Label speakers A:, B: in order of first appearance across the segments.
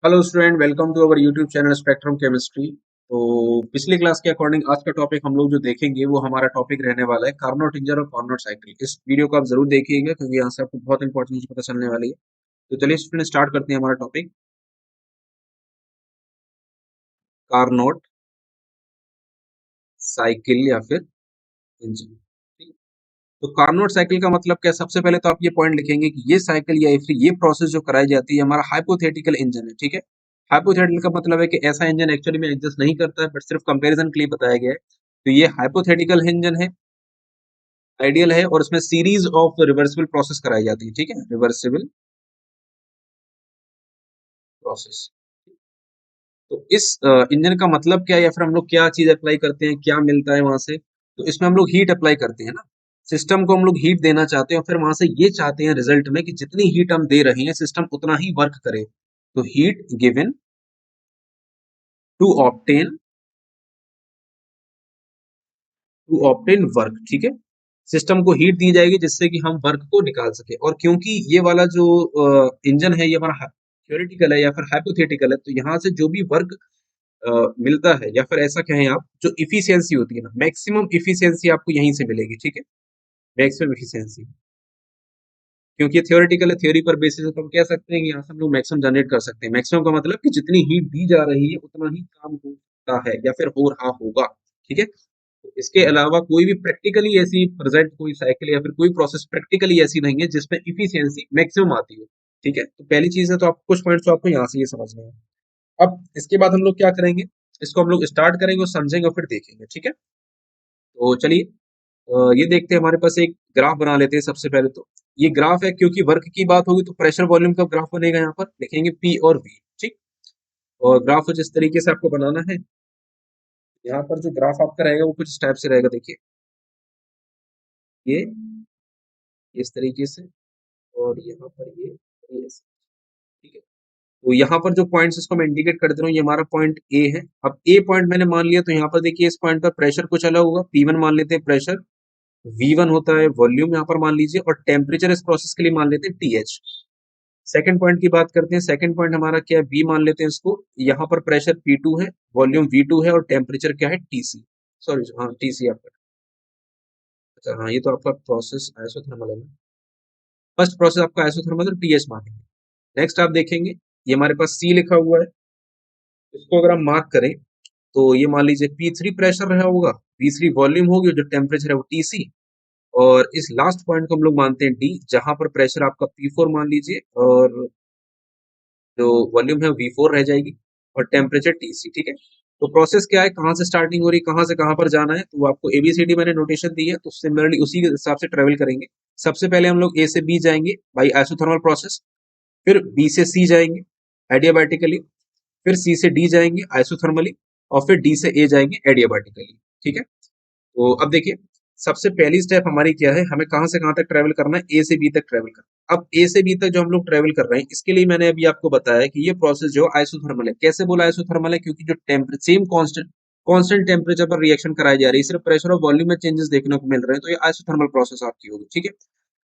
A: Hello student, welcome to our YouTube channel spectrum chemistry. तो पिछली class के according आज का टॉपिक हम लोग जो देखेंगे वो हमारा टॉपिक रहने वाला है कार्नोट इंजन और कार्नोट साइकिल। इस वीडियो को आप जरूर देखिएगा क्योंकि यहाँ से आपको बहुत इंपॉर्टेंट चीज पता चलने वाली है। तो चलिए स्टूडेंट स्टार्ट करते हैं हमारा टॉपिक कार्नोट साइकिल या फिर इंजन। तो कार्नोट साइकिल का मतलब क्या है? सबसे पहले तो आप ये पॉइंट लिखेंगे कि ये साइकिल या फिर ये प्रोसेस जो कराई जाती है हमारा हाइपोथेटिकल इंजन है। ठीक है, हाइपोथेटिकल का मतलब है कि ऐसा इंजन एक्चुअली में एग्जिस्ट नहीं करता है, बट सिर्फ कंपैरिजन के लिए बताया गया है। तो ये हाइपोथेटिकल इंजन है, आइडियल है, और उसमें सीरीज ऑफ रिवर्सिबल प्रोसेस कराई जाती है। ठीक है, रिवर्सिबल प्रोसेस। तो इस इंजन का मतलब क्या है या फिर हम लोग क्या चीज अप्लाई करते हैं, क्या मिलता है वहां से? तो इसमें हम लोग हीट अप्लाई करते हैं ना, सिस्टम को हम लोग हीट देना चाहते हैं और फिर वहां से ये चाहते हैं रिजल्ट में कि जितनी हीट हम दे रहे हैं सिस्टम उतना ही वर्क करे। तो heat given to obtain work. ठीक है, सिस्टम को हीट दी जाएगी जिससे कि हम वर्क को निकाल सके। और क्योंकि ये वाला जो इंजन है ये हमारा थ्योरेटिकल है या फिर हाइपोथेटिकल है, तो यहाँ से जो भी वर्क मिलता है या फिर ऐसा कहें आप, जो इफिशियंसी होती है ना, मैक्सिमम इफिशियंसी आपको यहीं से मिलेगी। ठीक है, मैक्सिमम इफिशियंसी, क्योंकि ये थ्योरेटिकल है, थ्योरी पर बेसिस है, तो हम कह सकते हैं कि यहाँ से हम लोग मैक्सिमम जनरेट कर सकते हैं। मैक्सिमम का मतलब कि जितनी हीट दी जा रही है उतना ही काम हो सकता है या फिर हो रहा होगा। ठीक है, तो इसके अलावा कोई भी प्रैक्टिकली ऐसी प्रेजेंट कोई साइकिल या फिर कोई प्रोसेस प्रैक्टिकली ऐसी नहीं है जिसमें इफिशियंसी मैक्सिमम आती हो। ठीक है, तो पहली चीज है, तो आप कुछ पॉइंट्स तो आपको यहाँ से ये समझना है। अब इसके बाद हम लोग क्या करेंगे, इसको हम लोग स्टार्ट करेंगे और समझेंगे और फिर देखेंगे। ठीक है, तो चलिए ये देखते हैं। हमारे पास एक ग्राफ बना लेते हैं सबसे पहले। तो ये ग्राफ है, क्योंकि वर्क की बात होगी तो प्रेशर वॉल्यूम का ग्राफ बनेगा। यहाँ पर लिखेंगे पी और वी। ठीक, और ग्राफ कुछ इस तरीके से आपको बनाना है। यहाँ पर जो ग्राफ आपका रहेगा वो कुछ इस टाइप से रहेगा, देखिए ये इस तरीके से, और यहाँ पर ये ऐसे। ठीक है, तो यहाँ पर जो पॉइंट्स इसको मैं इंडिकेट कर दे रहा हूँ, ये हमारा पॉइंट ए है। अब ए पॉइंट मैंने मान लिया, तो यहाँ पर देखिए इस पॉइंट पर प्रेशर कुछ अलग होगा, P1 मान लेते हैं प्रेशर, V1 होता है वॉल्यूम यहाँ पर मान लीजिए, और टेम्परेचर इस प्रोसेस के लिए मान लेते हैं TH। सेकंड पॉइंट की बात करते हैं। सेकंड पॉइंट हमारा क्या है, बी मान लेते हैं इसको। यहाँ पर प्रेशर P2 है, वॉल्यूम V2 है, और टेम्परेचर क्या है, TC। सॉरी, हाँ TC आपका। अच्छा हाँ, ये तो आपका प्रोसेस आइसोथर्मल है ना। फर्स्ट प्रोसेस आपका आइसोथर्मल है, TH मानेंगे। नेक्स्ट आप देखेंगे ये हमारे पास C लिखा हुआ है, इसको अगर हम मार्क करें तो ये मान लीजिए P3 प्रेशर रहा होगा, V3 वॉल्यूम होगी, जो टेम्परेचर है वो TC। और इस लास्ट पॉइंट को हम लोग मानते हैं D, जहां पर प्रेशर आपका P4 मान लीजिए, और जो वॉल्यूम है V4 रह जाएगी, और टेम्परेचर TC। ठीक है, तो प्रोसेस क्या है, कहाँ से स्टार्टिंग हो रही है, कहाँ से कहाँ पर जाना है, तो वो आपको ABCD मैंने नोटेशन दी है, तो सिमिलरली उसी के हिसाब से ट्रेवल करेंगे। सबसे पहले हम लोग A से B जाएंगे बाई आइसोथर्मल प्रोसेस, फिर B से C जाएंगे एडियाबैटिकली, फिर C से D जाएंगे आइसोथर्मली, और फिर D से A जाएंगे एडियाबैटिकली। ठीक है, तो अब देखिए सबसे पहली स्टेप हमारी क्या है, हमें कहां से कहां तक ट्रेवल करना है, ए से बी तक ट्रेवल करना है। अब ए से बी तक जो हम लोग ट्रेवल कर रहे हैं, इसके लिए मैंने अभी आपको बताया कि ये प्रोसेस जो आइसोथर्मल है। कैसे बोला आइसोथर्मल है? क्योंकि जो टेम्परेचर सेम कांस्टेंट टेम्परेचर पर रिएक्शन कराई जा रही है, सिर्फ प्रेशर और वॉल्यूम में चेंजेस देखने को मिल रहे हैं, तो ये आइसोथर्मल प्रोसेस आपकी होगी। ठीक है,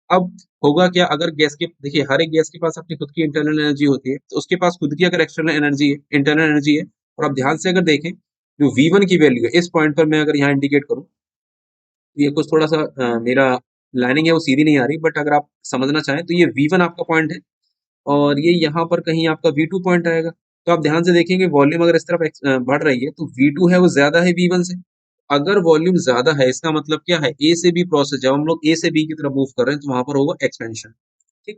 A: अब होगा क्या, अगर गैस के, देखिए हर एक गैस के पास अपनी खुद की इंटरनल एनर्जी होती है, तो उसके पास खुद की अगर एक्सटर्नल एनर्जी है, इंटरनल एनर्जी है, और आप ध्यान से अगर देखें जो V1 की वैल्यू है, इस पॉइंट पर मैं अगर यहाँ इंडिकेट करूं, ये कुछ थोड़ा सा मेरा लाइनिंग है वो सीधी नहीं आ रही, बट अगर आप समझना चाहें तो ये V1 आपका पॉइंट है, और ये यहाँ पर कहीं आपका V2 पॉइंट आएगा। तो आप ध्यान से देखेंगे वॉल्यूम अगर इस तरफ बढ़ रही है तो V2 है वो ज्यादा है V1 से। अगर वॉल्यूम ज्यादा है इसका मतलब क्या है, ए से बी प्रोसेस, जब हम लोग ए से बी की तरफ मूव कर रहे हैं तो वहां पर होगा एक्सपेंशन। ठीक,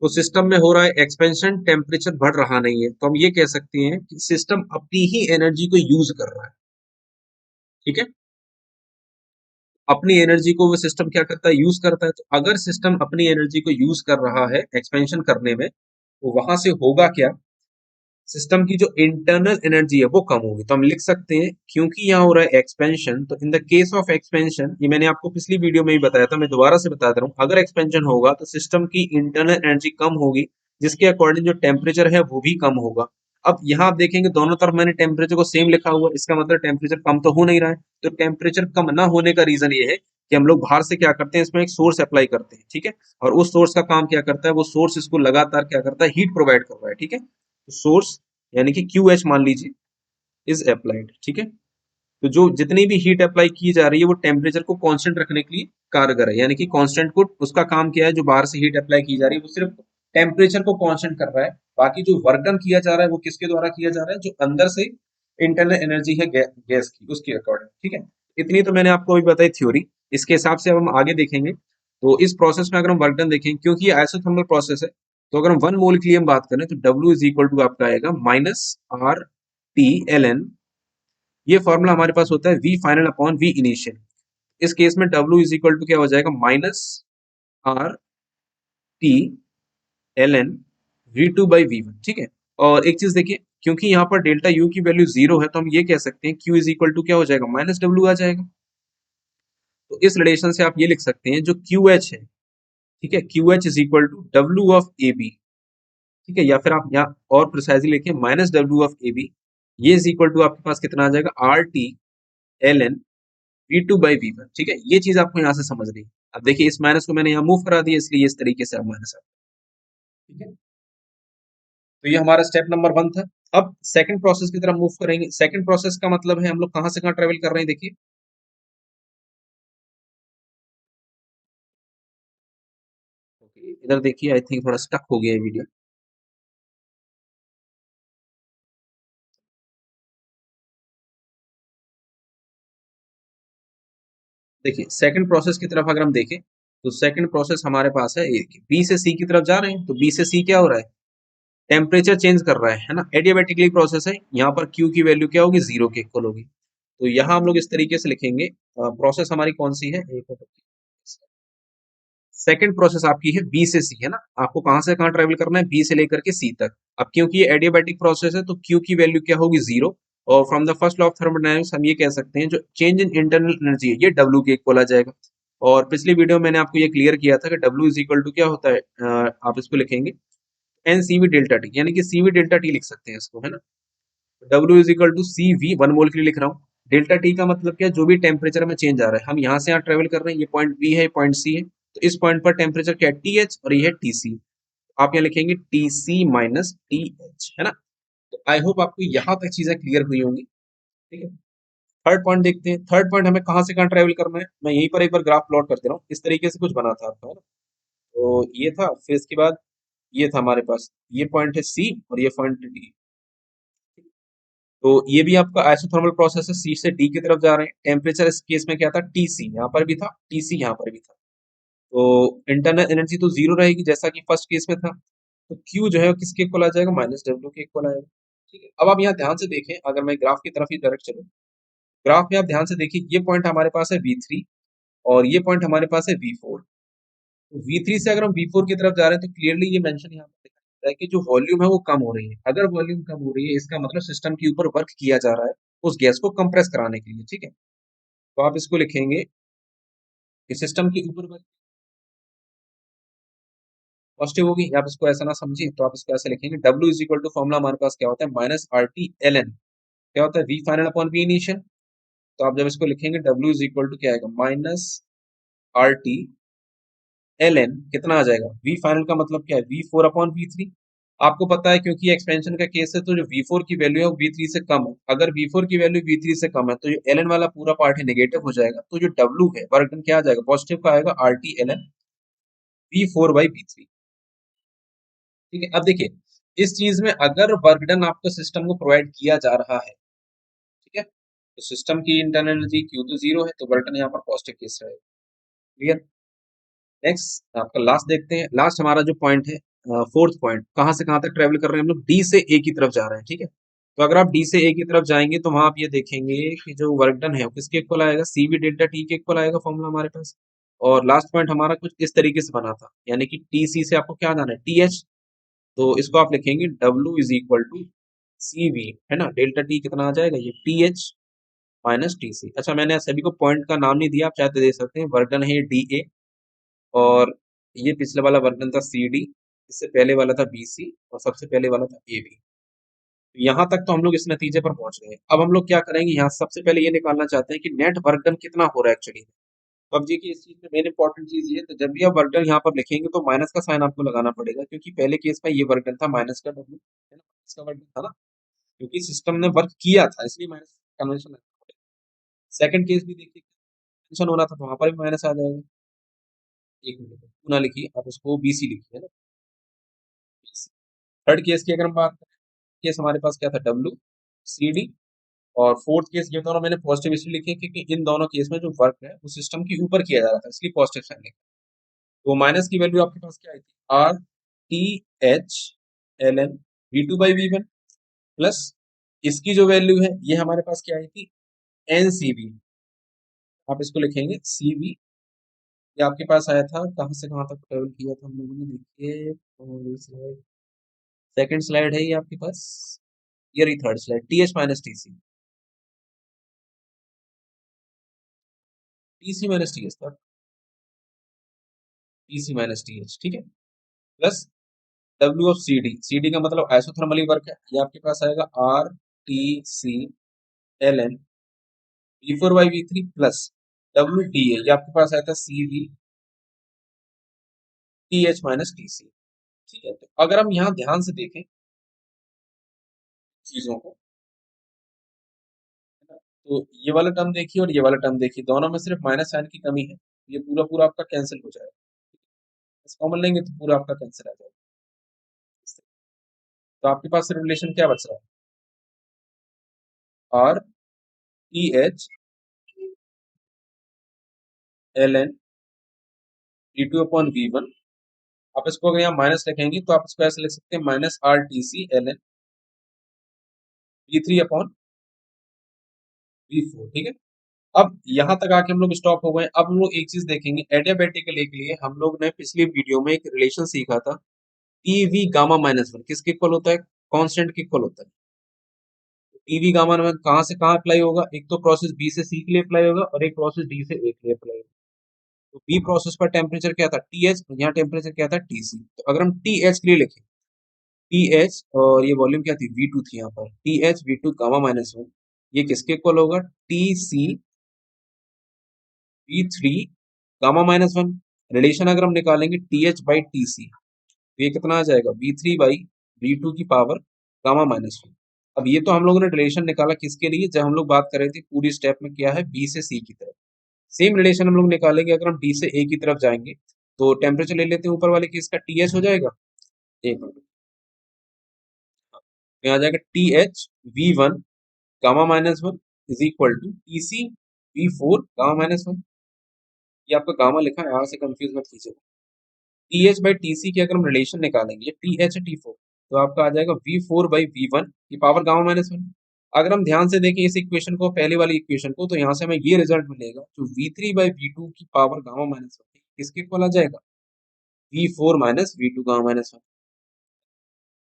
A: तो सिस्टम में हो रहा है एक्सपेंशन, टेम्परेचर बढ़ रहा नहीं है, तो हम ये कह सकते हैं कि सिस्टम अपनी ही एनर्जी को यूज कर रहा है। ठीक है, अपनी एनर्जी को वो सिस्टम क्या करता है, यूज करता है। तो अगर सिस्टम अपनी एनर्जी को यूज कर रहा है एक्सपेंशन करने में, तो वहां से होगा क्या, सिस्टम की जो इंटरनल एनर्जी है वो कम होगी। तो हम लिख सकते हैं क्योंकि यहाँ हो रहा है एक्सपेंशन, तो in the case of expansion, ये मैंने आपको पिछली वीडियो में ही बताया था, मैं दोबारा से बता दे रहा हूँ, अगर एक्सपेंशन होगा तो सिस्टम की इंटरनल एनर्जी कम होगी, जिसके अकॉर्डिंग जो टेम्परेचर है वो भी कम होगा। अब यहाँ आप देखेंगे दोनों तरफ मैंने टेम्परेचर को सेम लिखा हुआ है, इसका मतलब टेम्परेचर कम तो हो नहीं रहा है। तो टेम्परेचर कम ना होने का रीजन ये है कि हम लोग बाहर से क्या करते हैं, इसमें एक सोर्स अप्लाई करते हैं। ठीक है, और उस सोर्स का काम क्या करता है, वो सोर्स इसको लगातार क्या करता है, हीट प्रोवाइड कर रहा है। ठीक है, सोर्स यानी कि क्यू एच मान लीजिए इज अप्लाइड, ठीक है। तो जो जितनी भी हीट अप्लाई की जा रही है वो टेम्परेचर को कांस्टेंट रखने के लिए कारगर है, यानी कि कांस्टेंट को उसका काम क्या है, जो बाहर से हीट अप्लाई की जा रही है वो सिर्फ टेम्परेचर को कांस्टेंट कर रहा है। बाकी जो वर्क डन किया जा रहा है वो किसके द्वारा किया जा रहा है, जो अंदर से इंटरनल एनर्जी है गैस की, उसके अकॉर्डिंग, ठीक है। इतनी तो मैंने आपको अभी बताई थ्योरी। इसके हिसाब से अब हम आगे देखेंगे। तो इस प्रोसेस में अगर हम वर्क डन देखें, क्योंकि ये आइसोथर्मल प्रोसेस है, तो अगर हम 1 मोल की हम बात करें तो W इज इक्वल टू आपका आएगा -RT ln। ये फॉर्मूला हमारे पास होता है V final upon V initial. इस केस में W इज इक्वल टू क्या हो जाएगा, -RT ln V2/V1, ठीक है। और एक चीज देखिए, क्योंकि यहाँ पर डेल्टा U की वैल्यू 0 है, तो हम ये कह सकते हैं Q इज इक्वल टू क्या हो जाएगा, -W आ जाएगा। तो इस रिलेशन से आप ये लिख सकते हैं, जो QH है, ठीक है, QH is equal to W of AB, ठीक है, या फिर आप यहाँ और प्रिसाइजली लिखें -W ऑफ AB। ये इज इक्वल टू आपके पास कितना आ जाएगा, RT ln V2/V1, ठीक है। ये चीज आपको यहाँ से समझनी है। अब देखिए, इस माइनस को मैंने यहाँ मूव करा दिया, इसलिए इस तरीके से अब माइनस आ, ठीक है। तो ये हमारा स्टेप नंबर 1 था। अब सेकंड प्रोसेस की तरफ मूव करेंगे। सेकंड प्रोसेस का मतलब है हम लोग कहाँ से कहाँ ट्रेवल कर रहे हैं, देखिए। ओके, इधर देखिए, आई थिंक थोड़ा स्टक हो गया है वीडियो। देखिए, सेकंड प्रोसेस की तरफ अगर हम देखें, तो सेकंड प्रोसेस हमारे पास है एक बी से सी की तरफ जा रहे हैं। तो बी से सी क्या हो रहा है, टेम्परेचर चेंज कर रहा है ना, एडियाबेटिकली प्रोसेस है। यहाँ पर क्यू की वैल्यू क्या होगी, 0 के इक्वल होगी। तो यहाँ हम लोग इस तरीके से लिखेंगे, प्रोसेस हमारी कौन सी है, एक सेकंड प्रोसेस आपकी है बी से सी, है ना। आपको कहां से कहां ट्रेवल करना है, बी से लेकर के सी तक। अब क्योंकि ये एडियाबैटिक प्रोसेस है, तो क्यू की वैल्यू क्या होगी, 0। और from the first law of thermodynamics हम ये कह सकते हैं, जो चेंज इन इंटरनल एनर्जी है ये डब्ल्यू के इक्वल आ जाएगा। और पिछली वीडियो में मैंने आपको ये क्लियर किया था कि डब्ल्यू इज इक्वल टू क्या होता है, आप इसको लिखेंगे n C v delta T, यानी कि सी वी डेल्टा टी लिख सकते हैं इसको, है ना। डब्ल्यू is equal to c v, 1 mole के लिए लिख रहा हूँ। डेल्टा टी का मतलब क्या है, जो भी टेम्परेचर में चेंज आ रहा है, हम यहाँ से यहाँ ट्रेवल कर रहे हैं, ये पॉइंट बी है, पॉइंट सी है। तो इस पॉइंट पर टेम्परेचर क्या है, टी एच, और ये है टी सी। आप यहाँ लिखेंगे टी सी माइनस टी एच, है ना। तो आई होप आपको यहाँ तक चीजें क्लियर हुई होंगी, ठीक है। थर्ड पॉइंट देखते हैं। थर्ड पॉइंट हमें कहाँ से कहाँ ट्रेवल करना है, मैं यहीं पर एक बार ग्राफ प्लॉट करते रहा हूँ। इस तरीके से कुछ बना था आपका, है ना। तो ये था, फिर इसके बाद ये था हमारे पास, ये पॉइंट है सी और ये पॉइंट है डी। तो ये भी आपका आइसोथर्मल प्रोसेस है, सी से डी की तरफ जा रहे हैं। टेम्परेचर इस केस में क्या था, टीसी, यहाँ पर भी था, टीसी यहाँ पर भी था। तो इंटरनल एनर्जी तो 0 रहेगी, जैसा कि फर्स्ट केस में था। तो क्यू जो है वो किसके इक्वल आ जाएगा, -W के इक्वल आएगा, ठीक है। अब आप यहाँ ध्यान से देखें, अगर मैं ग्राफ की तरफ ही डायरेक्ट चलूँ, ग्राफ में आप ध्यान से देखिए, ये पॉइंट हमारे पास है V3 और ये पॉइंट हमारे पास है V4। तो V3 से अगर हम V4 की तरफ जा रहे हैं, तो क्लियरली ये मेंशन यहाँ पर दिखा रहा है कि जो वॉल्यूम है वो कम हो रही है। अगर वॉल्यूम कम हो रही है, इसका मतलब सिस्टम के ऊपर वर्क किया जा रहा है उस गैस को कंप्रेस कराने के लिए, ठीक है। तो आप इसको लिखेंगे कि सिस्टम के ऊपर वर्क पॉजिटिव होगी, या आप इसको ऐसा ना समझिए, तो आप इसको ऐसे लिखेंगे, W is equal to formula हमारे पास क्या होता है, -RT ln, क्या होता है, V final upon V initial. तो आप जब इसको लिखेंगे, W इज इक्वल टू क्या आएगा, -RT ln, कितना आ जाएगा, V फाइनल का मतलब क्या है, V4 अपॉन V3। आपको पता है, क्योंकि एक्सपेंशन का केस है, तो जो V4 की वैल्यू है वो V3 से कम है। अगर V4 की वैल्यू V3 से कम है, तो जो ln वाला पूरा पार्ट है नेगेटिव हो जाएगा। तो जो W है, वर्क डन क्या आ जाएगा, पॉजिटिव का आएगा, RT ln V4/V3, ठीक है। अब देखिए, इस चीज में अगर वर्क डन आपको सिस्टम को प्रोवाइड किया जा रहा है, ठीक है, तो सिस्टम की इंटरनल एनर्जी क्यू तो 0 है, तो वर्क डन यहाँ पर पॉजिटिव केस रहेगा, क्लियर। नेक्स्ट आपका लास्ट देखते हैं। लास्ट हमारा जो पॉइंट है, फोर्थ पॉइंट, कहाँ से कहाँ तक ट्रेवल कर रहे हैं हम लोग, डी से ए की तरफ जा रहे हैं, ठीक है। तो अगर आप डी से ए की तरफ जाएंगे, तो वहां आप ये देखेंगे कि जो वर्क डन है वो किसके इक्वल आएगा, सी वी डेल्टा टी के इक्वल आएगा, फॉर्मूला हमारे पास। और लास्ट पॉइंट हमारा कुछ इस तरीके से बना था, यानी कि टी सी से आपको क्या जाना है, टी एच। तो इसको आप लिखेंगे, डब्ल्यू is equal to c v, है ना, डेल्टा टी कितना आ जाएगा, ये t H minus T c. अच्छा, मैंने सभी को पॉइंट का नाम नहीं दिया, आप चाहते दे सकते हैं। वर्क डन है ये डी ए, और ये पिछले वाला वर्क था सी डी, इससे पहले वाला था बी सी, और सबसे पहले वाला था ए बी। यहाँ तक तो हम लोग इस नतीजे पर पहुंच गए। अब हम लोग क्या करेंगे, यहाँ सबसे पहले ये निकालना चाहते हैं कि नेट वर्क डन कितना हो रहा है एक्चुअली। तो अब देखिए, इस चीज में मेन इंपॉर्टेंट चीज ये है, तो जब भी आप वर्क डन यहाँ पर लिखेंगे, तो माइनस का साइन आपको लगाना पड़ेगा, क्योंकि पहले केस में ये वर्क डन था माइनस का W, है ना। इसका वर्क था ना, क्योंकि सिस्टम ने वर्क किया था इसलिए माइनस कन्वेंशन। सेकंड केस भी देखिए, कन्वेंशन हो रहा था तो वहां पर भी माइनस आ जाएगा। एक मिनट टू ना लिखिए, आप उसको बीसी लिखिए ना, BC। थर्ड केस की अगर हम बात करें, केस हमारे पास क्या था, डब्ल्यू सी डी। और फोर्थ केस ये दोनों मैंने पॉजिटिव इसलिए लिखे क्योंकि इन दोनों केस में जो वर्क है वो सिस्टम के ऊपर किया जा रहा था, इसलिए पॉजिटिव साइन लिखा। तो माइनस की वैल्यू आपके पास क्या आई थी, r T H L N V two by v one, plus इसकी जो वैल्यू है ये हमारे पास क्या आई थी, एन सी बी। आप इसको लिखेंगे सी बी। ये आपके पास आया था, कहाँ से कहाँ तक ट्रेवल किया था हम लोगों ने, देखिए। और सेकंड स्लाइड है ये आपके पास, ये रही third slide, T H minus T C, T सी माइनस टी एच था, टी सी माइनस टी एच, ठीक है। Plus W of C D, C D का मतलब आइसोथर्मली वर्क है, ये आपके पास आएगा R T C L N V four by V three, plus W T A, ये आपके पास आया था C V T H minus T C, ठीक है। तो अगर हम यहाँ ध्यान से देखें चीजों को, है ना, तो ये वाला टर्म देखिए और ये वाला टर्म देखिए, दोनों में सिर्फ माइनस साइन की कमी है, ये पूरा पूरा आपका कैंसिल हो जाएगा। इस कॉमन लेंगे तो पूरा आपका कैंसिल आ जाएगा। तो आपके पास रिलेशन क्या बच रहा है, r T H L n d two upon we one. आप इसको अगर यहाँ माइनस लिखेंगे तो आप इसको ऐसे लिख सकते हैं, minus R T C L N V three upon v four, ठीक है। अब यहाँ तक आके हम लोग स्टॉप हो गए। अब हम लोग एक चीज देखेंगे, एडियाबेटिकली के लिए हम लोग ने पिछली वीडियो में एक रिलेशन सीखा था, T V gamma minus one किसके इक्वल होता है, कांस्टेंट के इक्वल होता है। टी वी गामा वन कहाँ से कहाँ अप्लाई होगा, एक तो प्रोसेस बी से सी के लिए अप्लाई होगा और एक प्रोसेस डी से ए के लिए अप्लाई होगा। तो बी प्रोसेस पर टेम्परेचर क्या था, टी एच, यहाँ टेम्परेचर क्या था, टी सी। तो अगर हम टी एच के लिए लिखें, टी एच और ये वॉल्यूम क्या थी, वी टू थी, यहाँ पर t h v two gamma minus one, ये किसके इक्वल होगा, t c v three gamma minus one. Relation अगर हम निकालेंगे t h by t c, तो ये कितना आ जाएगा, v three by v two की पावर गामा माइनस वन। अब ये तो हम लोगों ने रिलेशन निकाला किसके लिए, जब हम लोग बात कर रहे थे पूरी स्टेप में क्या है, बी से सी की तरफ। सेम रिलेशन हम लोग निकालेंगे अगर हम डी से ए की तरफ जाएंगे, तो टेम्परेचर ले लेते हैं ऊपर वाले केस का, टी एच हो जाएगा, एक मिनट, यहाँ आ जाएगा t h v one gamma minus one is equal to t c v four gamma minus one. ये आपका गामा लिखा है, यहाँ से कंफ्यूज मत कीजिए। T h by t c की अगर हम रिलेशन निकालेंगे, टी एच टी फोर, तो आपका आ जाएगा v four by v one की पावर गामा माइनस वन। अगर हम ध्यान से देखें इस इक्वेशन को, पहले वाली इक्वेशन को, तो यहाँ से हमें ये रिजल्ट मिलेगा, जो v three by v two की पावर गामा माइनस वन किसके इक्वल आ जाएगा, v four minus v two gamma minus one.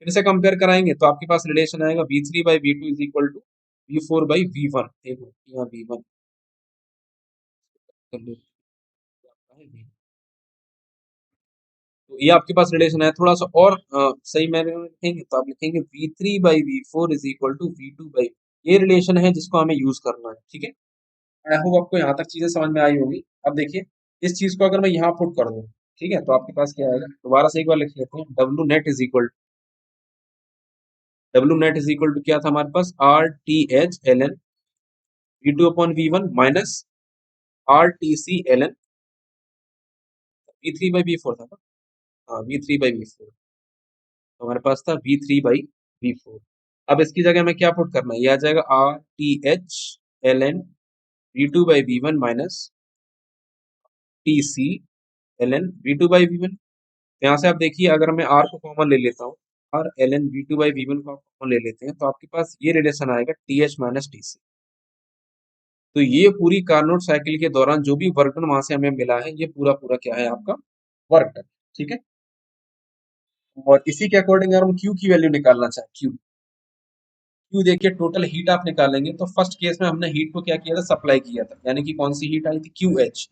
A: फिर से कंपेयर कराएंगे तो आपके पास रिलेशन आएगा v three by v two is equal to v four by v one, यहाँ वी वन कर लो, तो ये आपके पास रिलेशन है। थोड़ा सा और सही मैंने में लिखेंगे तो आप लिखेंगे v three by we four is equal to v two by, ये रिलेशन है जिसको हमें यूज करना है, ठीक है। आई होप आपको यहाँ तक चीजें समझ में आई होगी। अब देखिए, इस चीज को अगर मैं यहाँ पुट कर दूं, ठीक है, तो आपके पास क्या आएगा, दोबारा से एक बार लिख लेते हैं, W net is equal to क्या था हमारे पास, R T H L N V two upon we one minus R T C L N V three by we four था ना, हाँ V three by we four, तो हमारे पास था V three by we four. अब इसकी जगह में क्या पुट करना है, ये आ जाएगा r T H L N V two by v one minus T C L N V two by v one. यहाँ से आप देखिए, अगर मैं आर को कॉमन ले लेता हूँ, r l N V two by v one को कॉमन ले लेते हैं, तो आपके पास ये रिलेशन आएगा t H minus T c. तो ये पूरी कार्नोट साइकिल के दौरान जो भी वर्क डन वहां से हमें मिला है, ये पूरा पूरा क्या है आपका वर्क डन, ठीक है। और इसी के अकॉर्डिंग अगर हम क्यू की वैल्यू निकालना चाहें, क्यू क्यू देखिए, टोटल हीट आप निकालेंगे तो फर्स्ट केस में हमने हीट को क्या किया था, सप्लाई किया था, यानी कि कौन सी हीट आई थी, क्यू एच।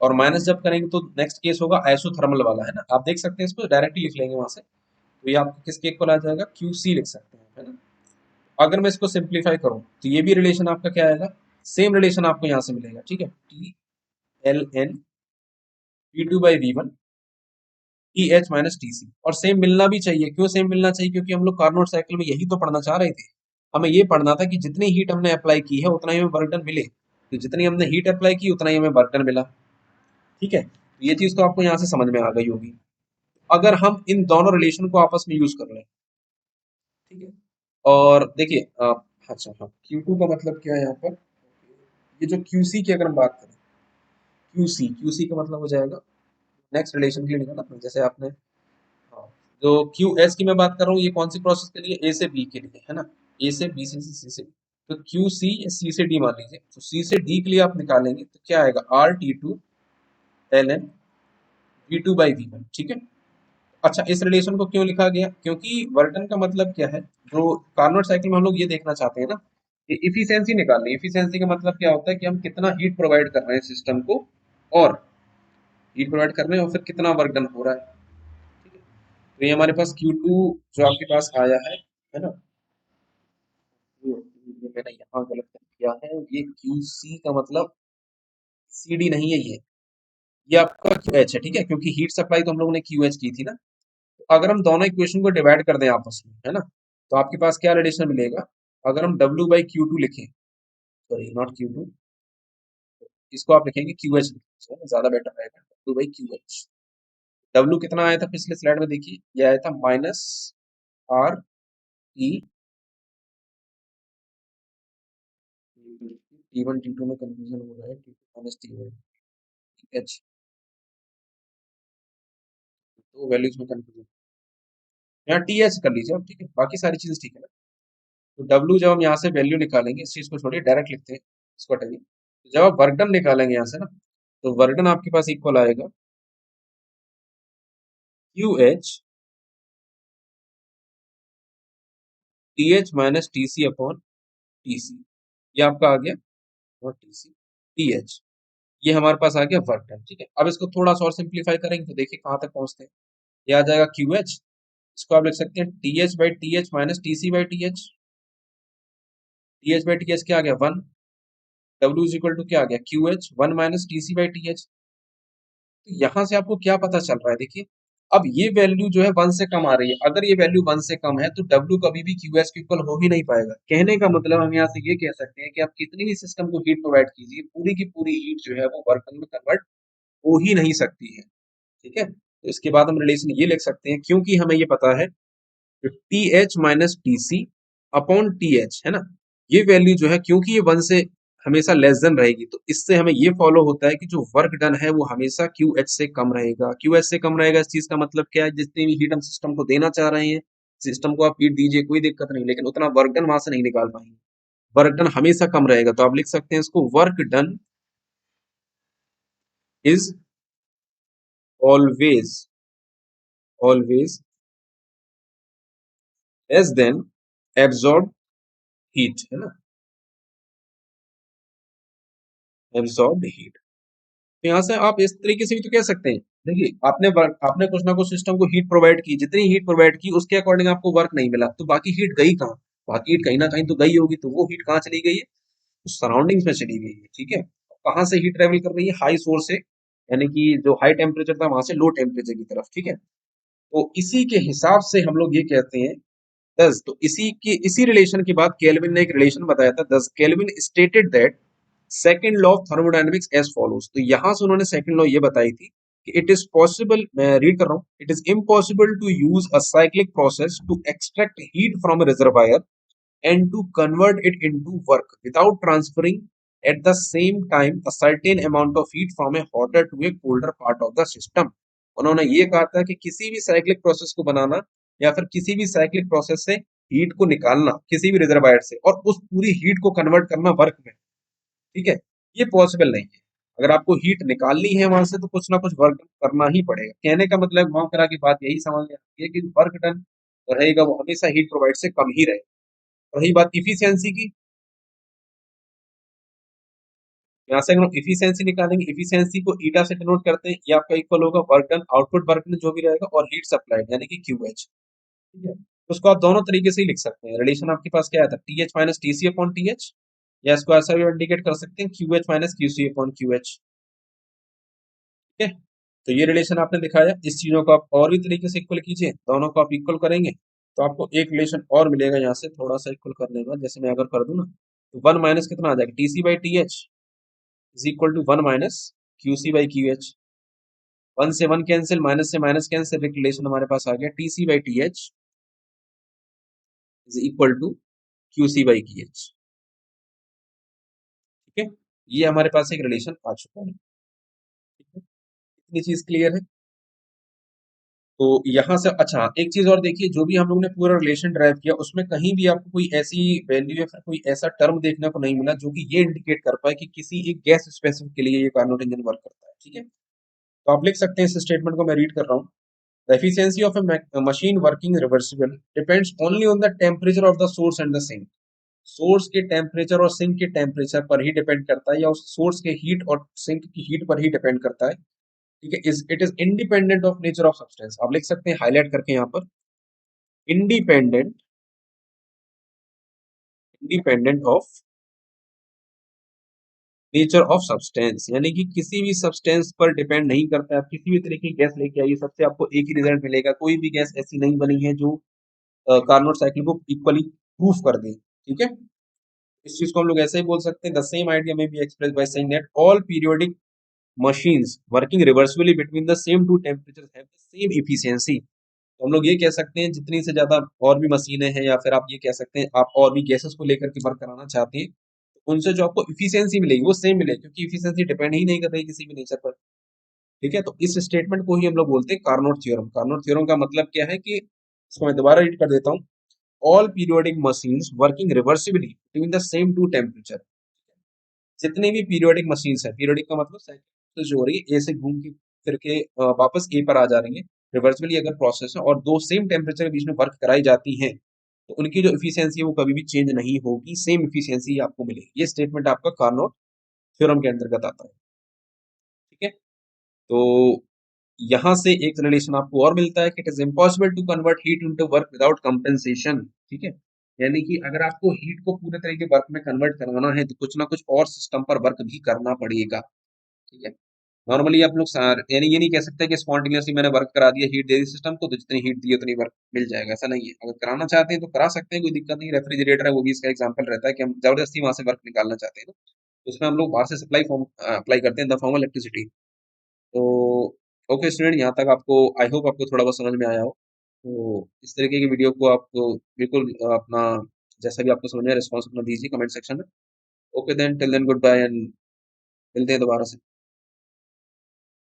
A: और माइनस जब करेंगे तो नेक्स्ट केस होगा आइसोथर्मल वाला, है ना, आप देख सकते हैं, इसको डायरेक्टली लिख लेंगे वहां से, तो ये आपको किसके इक्वल आ जाएगा, क्यू सी लिख सकते हैं, है ना। अगर मैं इसको सिंप्लीफाई करूं तो ये भी रिलेशन आपका क्या आएगा, सेम रिलेशन आपको यहाँ से मिलेगा, ठीक है, t l N V two by v one t H minus T c, और सेम मिलना भी चाहिए। क्यों सेम मिलना चाहिए? क्योंकि हम लोग कार्नोट साइकिल में यही तो पढ़ना चाह रहे थे। हमें ये पढ़ना था कि जितनी हीट हमने अप्लाई की है उतना ही हमें वर्क डन मिले, तो जितनी हमने हीट अप्लाई की उतना ही हमें वर्क डन मिला। ठीक है, तो ये चीज तो आपको यहाँ से समझ में आ गई होगी। अगर हम इन दोनों रिलेशन को आपस में यूज कर लें, ठीक है, और देखिए अच्छा हाँ, Q2 का मतलब क्या है यहाँ पर? ये जो QC की अगर हम बात करें, QC का मतलब हो जाएगा नेक्स्ट रिलेशन के लिए निकाला, जैसे आपने, हाँ, जो QS की मैं बात कर रहा हूँ, ये कौन सी प्रोसेस के लिए? A से B के लिए, है ना? A से B से C से D। तो QC या C से D मान लीजिए, तो C से D के लिए आप निकालेंगे तो क्या आएगा? RT2 ln V2 by V1, ठीक है। अच्छा, इस रिलेशन को क्यों लिखा गया? क्योंकि वर्टन का मतलब क्या है, जो कार्नोट साइकिल में हम लोग ये देखना चाहते हैं ना, कि इफिशियंसी निकालनी है। इफिशियंसी का मतलब क्या होता है कि हम कितना हीट प्रोवाइड कर रहे हैं सिस्टम को, और हीट प्रोवाइड कर रहे हैं और फिर कितना वर्क डन हो रहा है। ठीक है, तो ये हमारे पास Q2 जो आपके पास आया है ना, ये मैंने यहाँ गलत कर दिया है, ये QC का मतलब CD नहीं है, ये आपका QH है, ठीक है, क्योंकि हीट सप्लाई तो हम लोगों ने QH की थी ना। तो अगर हम दोनों इक्वेशन को डिवाइड कर दें आपस में, है ना, तो आपके पास क्या रिलेशन मिलेगा? अगर हम W बाई Q2 लिखें, सॉरी नॉट Q2, इसको आप लिखेंगे QH, ज्यादा बेटर रहेगा, W बाई QH। W कितना आया था पिछले स्लाइड में? देखिए ये आया था -R T1 T2 में कंफ्यूजन हो रहा है, T2 माइनस T1 H, तो वैल्यूज में कंफ्यूजन, यहाँ TH कर लीजिए आप, ठीक है, बाकी सारी चीजें ठीक है ना। तो W जब हम यहाँ से वैल्यू निकालेंगे, इस चीज को छोड़िए, डायरेक्ट लिखते हैं, इसको हटाइए। तो जब आप वर्क डन निकालेंगे यहाँ से ना, तो वर्क डन आपके पास इक्वल आएगा QH TH minus TC upon TC, ये आपका आ गया, और TC TH, ये हमारे पास आ गया वर्क डन। ठीक है, अब इसको थोड़ा सा और सिंप्लीफाई करेंगे तो देखिए कहाँ तक पहुंचते हैं। ये आ जाएगा QH, इसको आप लिख सकते हैं TH by TH minus TC by TH। TH by TH क्या आ गया? 1। W इज इक्वल टू क्या आ गया? QH 1 minus TC by TH। तो यहाँ से आपको क्या पता चल रहा है? देखिए, अब ये वैल्यू जो है 1 से कम आ रही है। अगर ये वैल्यू 1 से कम है तो W कभी भी QH के इक्वल हो ही नहीं पाएगा। कहने का मतलब हम यहाँ से ये कह सकते हैं कि आप कितनी भी सिस्टम को हीट प्रोवाइड कीजिए, पूरी की पूरी हीट जो है वो वर्क में कन्वर्ट हो ही नहीं सकती है। ठीक है, तो इसके बाद हम रिलेशन ये लिख सकते हैं, क्योंकि हमें ये पता है t H minus T c upon t h, है ना, ये वैल्यू जो है, क्योंकि ये 1 से हमेशा लेस देन रहेगी, तो इससे हमें ये फॉलो होता है कि जो वर्क डन है वो हमेशा क्यू एच से कम रहेगा। क्यू एच से कम रहेगा, इस चीज का मतलब क्या है? जितनी भी हीट हम सिस्टम को देना चाह रहे हैं, सिस्टम को आप हीट दीजिए, कोई दिक्कत नहीं, लेकिन उतना वर्क डन वहां से नहीं निकाल पाएंगे। वर्क डन हमेशा कम रहेगा, तो आप लिख सकते हैं इसको, work done is always always less than absorb heat, है ना, एब्सॉर्ब हीट। तो यहाँ से आप इस तरीके से भी तो कह सकते हैं, देखिए आपने कुछ ना कुछ सिस्टम को हीट प्रोवाइड की, जितनी हीट प्रोवाइड की उसके अकॉर्डिंग आपको वर्क नहीं मिला, तो बाकी हीट गई कहाँ? बाकी हीट कहीं ना कहीं तो गई होगी, तो वो हीट कहाँ चली गई है? तो सराउंडिंग्स में चली गई है। ठीक है, कहाँ से हीट ट्रेवल कर रही है? हाई सोर्स से, यानी कि जो हाई टेम्परेचर था वहां से लो टेम्परेचर की तरफ। ठीक है, तो इसी के हिसाब से हम लोग ये कहते हैं, दस, तो इसी रिलेशन की बात केल्विन ने एक रिलेशन बताया था, दस Kelvin stated that second law of thermodynamics as follows. तो यहां से उन्होंने सेकंड लॉ ये बताई थी कि इट इज पॉसिबल, मैं रीड कर रहा हूँ, it is impossible to use a cyclic process to extract heat from a reservoir and to convert it into work without transferring at the same time a certain amount of heat from a hotter to a colder part of the system। उन्होंने ये कहा था कि किसी भी cyclic process को बनाना, या फिर किसी भी साइक्लिक प्रोसेस से हीट को निकालना किसी भी रिजर्वायर से, और उस पूरी हीट को कन्वर्ट करना वर्क में, ठीक है, ये पॉसिबल नहीं है। अगर आपको हीट निकालनी है वहां से तो कुछ ना कुछ वर्क करना ही पड़ेगा। कहने का मतलब घुमा फिरा की बात यही समझ में आती है कि वर्क डन रहेगा वो हमेशा हीट प्रोवाइड से कम ही रहेगा। रही बात इफिशियंसी की, यहाँ से हम इफिशियंसी निकालेंगे, इफिशियंसी को ईटा से डिनोट करते हैं, ये आपका इक्वल होगा work done, output work done जो भी रहेगा, और हीट सप्लाइड यानी कि QH। ठीक है, तो उसको आप दोनों तरीके से ही लिख सकते हैं। रिलेशन आपके पास क्या आता है? TH minus TC upon TH, या इसको ऐसा भी इंडिकेट कर सकते हैं QH minus QC upon QH। ठीक है, तो ये रिलेशन आपने दिखाया। इस चीजों को आप और भी तरीके से इक्वल कीजिए, दोनों को आप इक्वल करेंगे तो आपको एक रिलेशन और मिलेगा यहाँ से थोड़ा सा इक्वल करने का। जैसे मैं अगर कर दूं ना, तो वन माइनस कितना आ जाएगा, t c by t h is equal to one minus q c by q h. One से वन कैंसिल, माइनस से माइनस कैंसिल, एक रिलेशन हमारे पास आ गया, t c by t h is equal to q c by q h. ठीक है, ये हमारे पास एक रिलेशन आ चुका है। ठीक है, इतनी चीज क्लियर है। तो यहाँ से अच्छा एक चीज और देखिए, जो भी हम लोग ने पूरा रिलेशन ड्राइव किया उसमें कहीं भी आपको कोई ऐसी वैल्यू या फिर कोई ऐसा टर्म देखने को नहीं मिला जो कि ये इंडिकेट कर पाए कि किसी एक गैस स्पेसिफिक के लिए ये कार्नोट इंजन वर्क करता है। ठीक है, तो आप लिख सकते हैं इस स्टेटमेंट को, मैं रीड कर रहा हूँ। The efficiency of a machine working reversible depends only on the temperature of the source and the sink। Source के टेम्परेचर और सिंक के टेम्परेचर पर ही डिपेंड करता है, या उस सोर्स के हीट और सिंक की हीट पर ही डिपेंड करता है। ठीक है, it is independent of nature of substance. आप लिख सकते हैं हाईलाइट करके यहाँ पर, independent, independent of nature of substance, यानी कि किसी भी सब्सटेंस पर डिपेंड नहीं करता है। आप किसी भी तरीके की गैस लेके आइए, सबसे आपको एक ही रिजल्ट मिलेगा। कोई भी गैस ऐसी नहीं बनी है जो कार्नोट साइकिल को इक्वली प्रूफ कर दे। ठीक है, इस चीज को हम लोग ऐसे ही बोल सकते हैं, the same idea may be expressed by saying that all periodic machines working reversibly between the same two temperature have the same efficiency. तो हम लोग ये कह सकते हैं जितनी से ज्यादा और भी मशीनें हैं, या फिर आप ये कह सकते हैं आप और भी गैसेस को लेकर के वर्क कराना चाहते हैं, तो उनसे जो आपको इफिशियंसी मिलेगी वो सेम मिलेगी, क्योंकि इफिशियंसी डिपेंड ही नहीं कर रही किसी भी नेचर पर। ठीक है, तो इस स्टेटमेंट को ही हम लोग बोलते हैं कार्नोट थ्योरम। कार्नोट थ्योरम का मतलब क्या है कि, इसको मैं दोबारा रीड कर देता हूँ, all periodic machines working reversibly between the same two temperature. जितनी भी पीरियोडिक मशीन्स है, पीरियोडिक का मतलब साइकिल जो हो रही है ए से घूम के फिर के वापस ए पर आ जा रही है, रिवर्सबली अगर प्रोसेस है और दो सेम टेम्परेचर के बीच में वर्क कराई जाती है, तो उनकी जो इफिशियंसी है वो कभी भी चेंज नहीं होगी, सेम इफिशियंसी आपको मिलेगी। ये स्टेटमेंट आपका कार्नोट थ्योरम के अंतर्गत आता है। ठीक है, तो यहाँ से एक रिलेशन आपको और मिलता है कि it is impossible to convert heat into work without compensation. ठीक है, यानी कि अगर आपको हीट को पूरे तरीके वर्क में कन्वर्ट करवाना है तो कुछ ना कुछ और सिस्टम पर वर्क भी करना पड़ेगा। ठीक है, नॉर्मली आप लोग यानी ये नहीं कह सकते कि स्पॉन्टेनियसली मैंने वर्क करा दिया, हीट दे दी सिस्टम को तो जितनी हीट दी उतनी वर्क मिल जाएगा, ऐसा नहीं है। अगर कराना चाहते हैं तो करा सकते हैं, कोई दिक्कत नहीं। रेफ्रिजरेटर है वो भी इसका एग्जांपल रहता है कि हम जबरदस्ती वहां से वर्क निकालना चाहते हैं ना, तो उसमें हम लोग बाहर से सप्लाई फॉर्म अप्लाई करते हैं, द फॉर्म इलेक्ट्रिसिटी। तो ओके स्टूडेंट, यहाँ तक आपको आई होप आपको थोड़ा बहुत समझ में आया हो। तो इस तरीके की वीडियो को आप बिल्कुल अपना जैसा भी आपको समझ में रिस्पॉन्स अपना दीजिए कमेंट सेक्शन में। Okay then, till then good bye, and मिलते हैं दोबारा से।